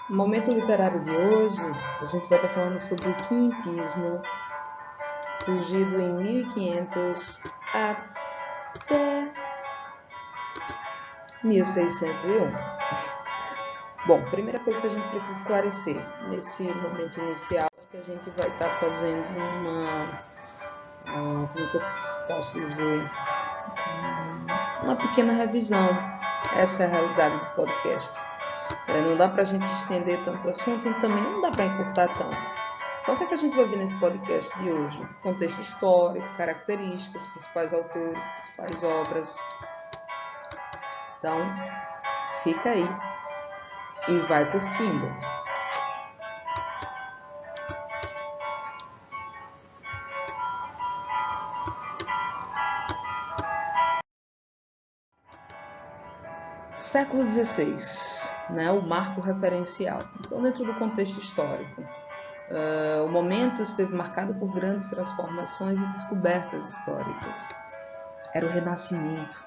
No momento literário de hoje, a gente vai estar falando sobre o quinhentismo, surgido em 1500 até 1601. Bom, primeira coisa que a gente precisa esclarecer nesse momento inicial é que a gente vai estar fazendo como que eu posso dizer, uma pequena revisão. Essa é a realidade do podcast. Não dá para a gente estender tanto o assunto e também não dá para encurtar tanto. Então, o que é que a gente vai ver nesse podcast de hoje? Contexto histórico, características, principais autores, principais obras. Então, fica aí e vai curtindo. Século XVI, né, o marco referencial. Então, dentro do contexto histórico, o momento esteve marcado por grandes transformações e descobertas históricas. Era o renascimento,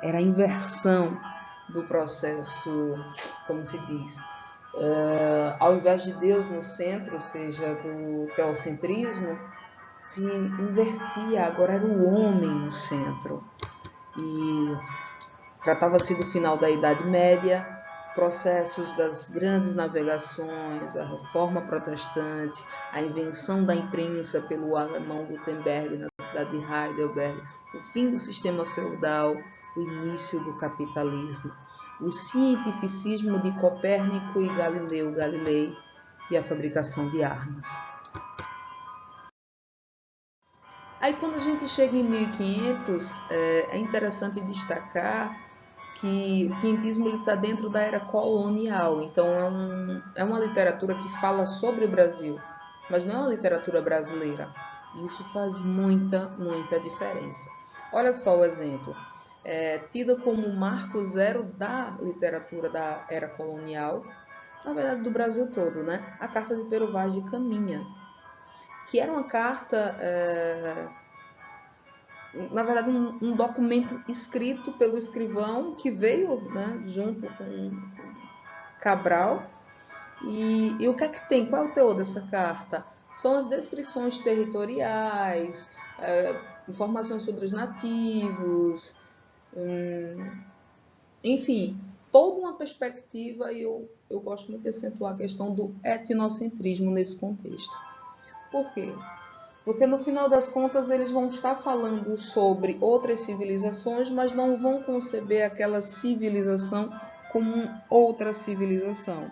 era a inversão do processo, como se diz, ao invés de Deus no centro, ou seja, do teocentrismo, se invertia, agora era o homem no centro. E tratava-se do final da Idade Média, processos das grandes navegações, a reforma protestante, a invenção da imprensa pelo alemão Gutenberg na cidade de Heidelberg, o fim do sistema feudal, o início do capitalismo, o cientificismo de Copérnico e Galileu Galilei e a fabricação de armas. Aí quando a gente chega em 1500, é interessante destacar que o quinhentismo está dentro da era colonial, então é uma literatura que fala sobre o Brasil, mas não é uma literatura brasileira. Isso faz muita diferença. Olha só o exemplo. Tida como o marco zero da literatura da era colonial, na verdade do Brasil todo, né? A Carta de Pero Vaz de Caminha, que era uma carta na verdade, um documento escrito pelo escrivão que veio, né, junto com Cabral. E o que é que tem? Qual é o teor dessa carta? São as descrições territoriais, informações sobre os nativos, enfim, toda uma perspectiva, e eu gosto muito de acentuar a questão do etnocentrismo nesse contexto. Por quê? Porque no final das contas eles vão estar falando sobre outras civilizações, mas não vão conceber aquela civilização como outra civilização.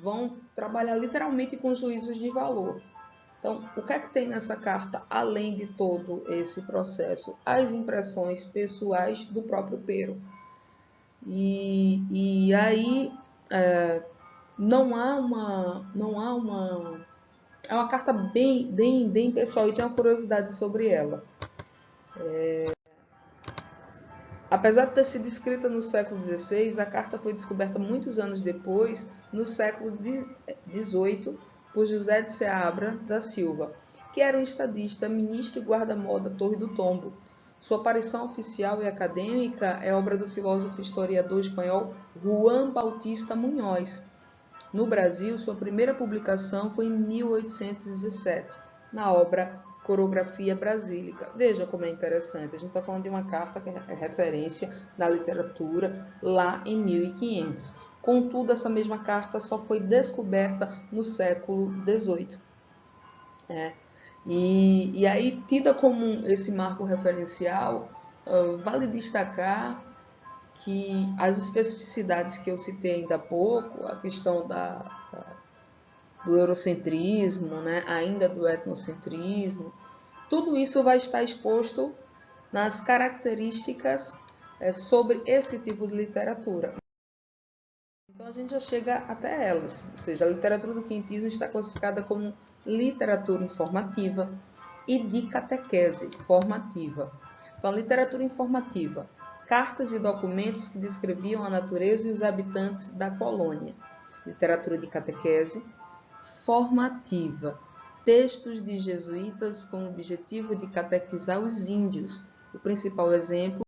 Vão trabalhar literalmente com juízos de valor. Então, o que é que tem nessa carta, além de todo esse processo? As impressões pessoais do próprio Pero. E aí não há uma é uma carta bem pessoal e tem uma curiosidade sobre ela. Apesar de ter sido escrita no século XVI, a carta foi descoberta muitos anos depois, no século XVIII, por José de Seabra da Silva, que era um estadista, ministro e guarda-moda Torre do Tombo. Sua aparição oficial e acadêmica é obra do filósofo e historiador espanhol Juan Bautista Munhoz. No Brasil, sua primeira publicação foi em 1817, na obra Corografia Brasílica. Veja como é interessante, a gente está falando de uma carta que é referência na literatura lá em 1500. Contudo, essa mesma carta só foi descoberta no século XVIII. E aí, tida como esse marco referencial, vale destacar que as especificidades que eu citei ainda há pouco, a questão do eurocentrismo, né, ainda do etnocentrismo, tudo isso vai estar exposto nas características sobre esse tipo de literatura. Então a gente já chega até elas, ou seja, a literatura do quinhentismo está classificada como literatura informativa e de catequese formativa. Então, a literatura informativa, cartas e documentos que descreviam a natureza e os habitantes da colônia. Literatura de catequese formativa, textos de jesuítas com o objetivo de catequizar os índios. O principal exemplo,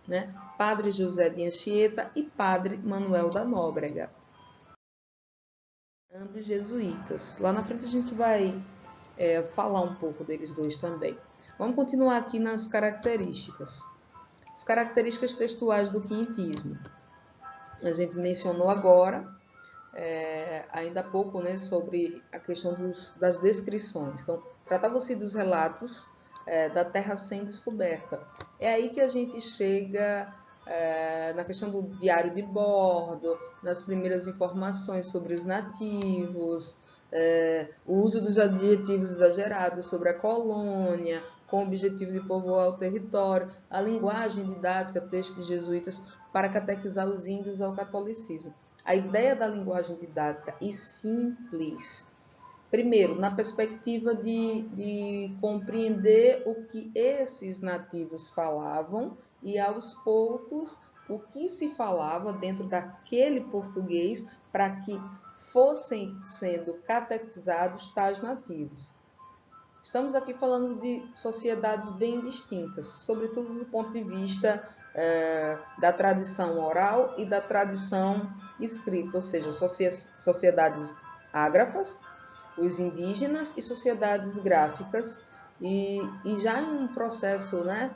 né, Padre José de Anchieta e Padre Manuel da Nóbrega. falando de jesuítas. Lá na frente a gente vai falar um pouco deles dois também. Vamos continuar aqui nas características. As características textuais do quinhentismo. A gente mencionou agora, ainda há pouco, né, sobre a questão das descrições. Então, tratava-se dos relatos da Terra sem descoberta. É aí que a gente chega na questão do diário de bordo, nas primeiras informações sobre os nativos, o uso dos adjetivos exagerados sobre a colônia, com o objetivo de povoar o território, a linguagem didática, texto de jesuítas, para catequizar os índios ao catolicismo. A ideia da linguagem didática e simples, primeiro, na perspectiva de compreender o que esses nativos falavam e, aos poucos, o que se falava dentro daquele português para que fossem sendo catequizados tais nativos. Estamos aqui falando de sociedades bem distintas, sobretudo do ponto de vista da tradição oral e da tradição escrita, ou seja, sociedades ágrafas, os indígenas e sociedades gráficas, e já em um processo, né,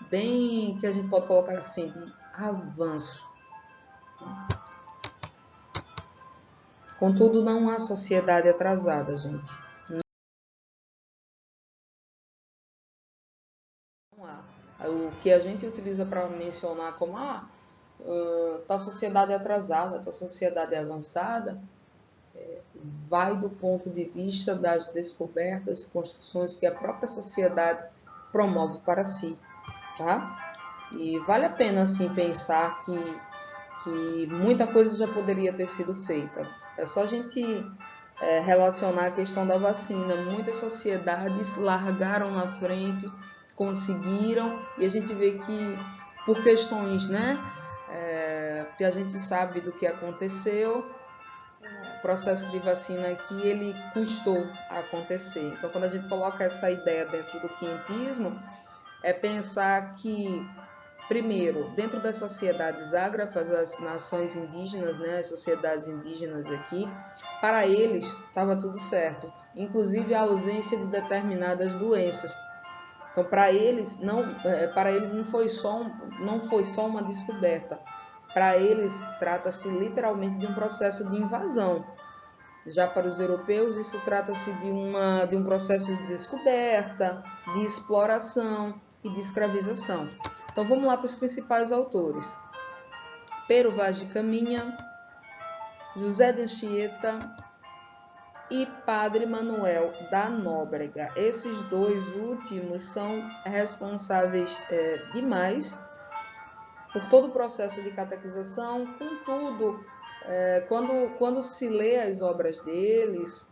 bem que a gente pode colocar assim, de avanço. Contudo, não há sociedade atrasada, gente. O que a gente utiliza para mencionar como tal sociedade é atrasada, tal sociedade é avançada, vai do ponto de vista das descobertas, construções que a própria sociedade promove para si, tá? E vale a pena assim pensar que muita coisa já poderia ter sido feita. É só a gente relacionar a questão da vacina. Muitas sociedades largaram na frente, conseguiram, e a gente vê que por questões, né, que a gente sabe do que aconteceu, o processo de vacina aqui, ele custou a acontecer. Então, quando a gente coloca essa ideia dentro do quinhentismo, é pensar que, primeiro, dentro das sociedades ágrafas, as nações indígenas, né, as sociedades indígenas aqui, para eles estava tudo certo, inclusive a ausência de determinadas doenças. Então, para eles não foi só uma descoberta. Para eles, trata-se literalmente de um processo de invasão. Já para os europeus, isso trata-se de um processo de descoberta, de exploração e de escravização. Então, vamos lá para os principais autores. Pero Vaz de Caminha, José de Anchieta e Padre Manuel da Nóbrega. Esses dois últimos são responsáveis demais por todo o processo de catequização. Contudo, quando se lê as obras deles,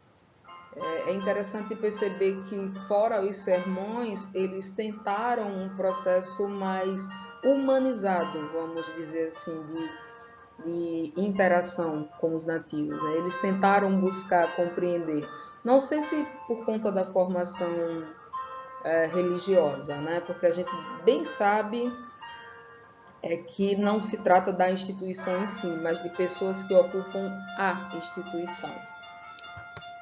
é interessante perceber que, fora os sermões, eles tentaram um processo mais humanizado, vamos dizer assim, de interação com os nativos, né? Eles tentaram buscar compreender. Não sei se por conta da formação religiosa, né? Porque a gente bem sabe que não se trata da instituição em si, mas de pessoas que ocupam a instituição.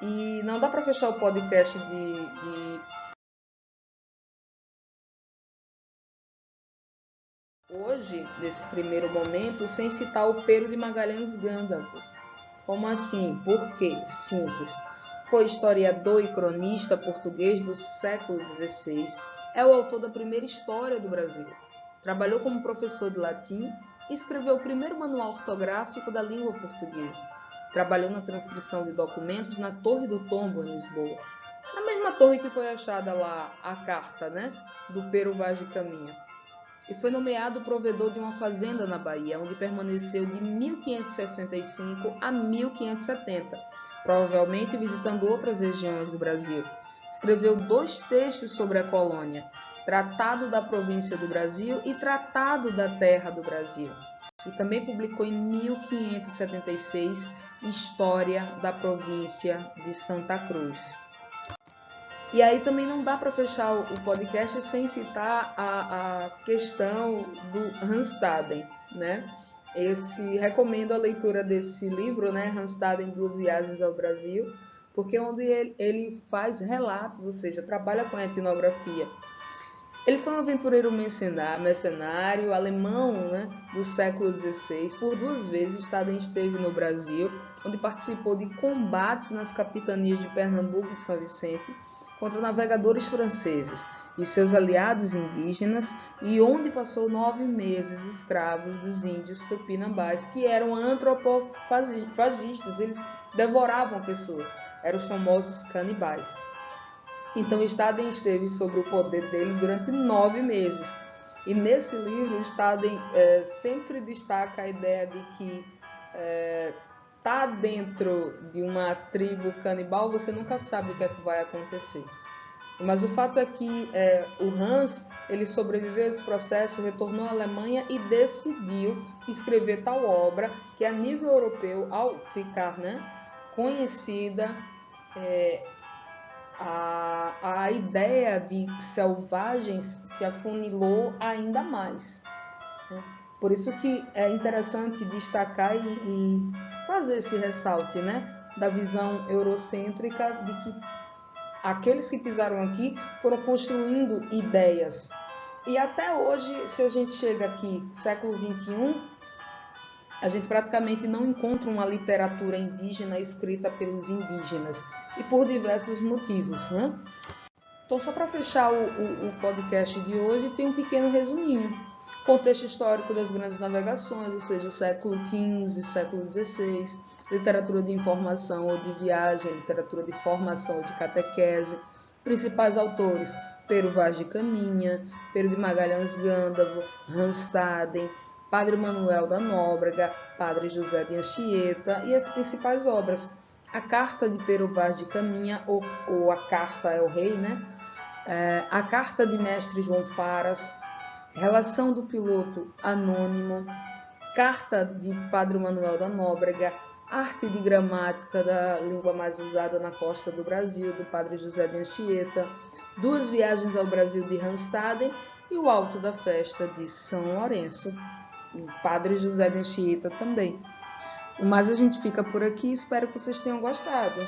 E não dá para fechar o podcast hoje, nesse primeiro momento, sem citar o Pero de Magalhães Gândavo. Como assim? Por quê? Simples. Foi historiador e cronista português do século XVI. É o autor da primeira história do Brasil. Trabalhou como professor de latim e escreveu o primeiro manual ortográfico da língua portuguesa. Trabalhou na transcrição de documentos na Torre do Tombo, em Lisboa. Na mesma torre que foi achada lá a carta, né, do Pero Vaz de Caminha. E foi nomeado provedor de uma fazenda na Bahia, onde permaneceu de 1565 a 1570, provavelmente visitando outras regiões do Brasil. Escreveu 2 textos sobre a colônia, Tratado da Província do Brasil e Tratado da Terra do Brasil. E também publicou em 1576 História da Província de Santa Cruz. E aí também não dá para fechar o podcast sem citar a questão do Hans Staden, né? Recomendo a leitura desse livro, né, Randstaden, Duas Viagens ao Brasil, porque é onde ele faz relatos, ou seja, trabalha com a etnografia. Ele foi um aventureiro mercenário alemão, né, do século XVI. Por 2 vezes, Staden esteve no Brasil, onde participou de combates nas capitanias de Pernambuco e São Vicente contra navegadores franceses e seus aliados indígenas, e onde passou 9 meses escravos dos índios tupinambás, que eram antropofagistas, eles devoravam pessoas, eram os famosos canibais. Então, Staden esteve sob o poder deles durante 9 meses. E nesse livro, Staden sempre destaca a ideia de que tá dentro de uma tribo canibal, você nunca sabe o que é que vai acontecer. Mas o fato é que o Hans, ele sobreviveu a esse processo, retornou à Alemanha e decidiu escrever tal obra que a nível europeu, ao ficar, né, conhecida, a ideia de selvagens se afunilou ainda mais. Né? Por isso que é interessante destacar e fazer esse ressalte, né, da visão eurocêntrica de que aqueles que pisaram aqui foram construindo ideias. E até hoje, se a gente chega aqui, século XXI, a gente praticamente não encontra uma literatura indígena escrita pelos indígenas, e por diversos motivos, né? Então, só para fechar o podcast de hoje, tem um pequeno resuminho. Contexto histórico das grandes navegações, ou seja, século XV, século XVI, literatura de informação ou de viagem, literatura de formação ou de catequese. Principais autores: Pero Vaz de Caminha, Pero de Magalhães Gândavo, Randstaden, Padre Manuel da Nóbrega, Padre José de Anchieta, e as principais obras: a Carta de Pero Vaz de Caminha, ou a Carta é o Rei, né? A Carta de Mestre João Faras, Relação do Piloto Anônimo, Carta de Padre Manuel da Nóbrega, Arte de Gramática da Língua Mais Usada na Costa do Brasil, do Padre José de Anchieta, Duas Viagens ao Brasil de Randstaden e O Alto da Festa de São Lourenço, o Padre José de Anchieta também. Mas a gente fica por aqui, espero que vocês tenham gostado.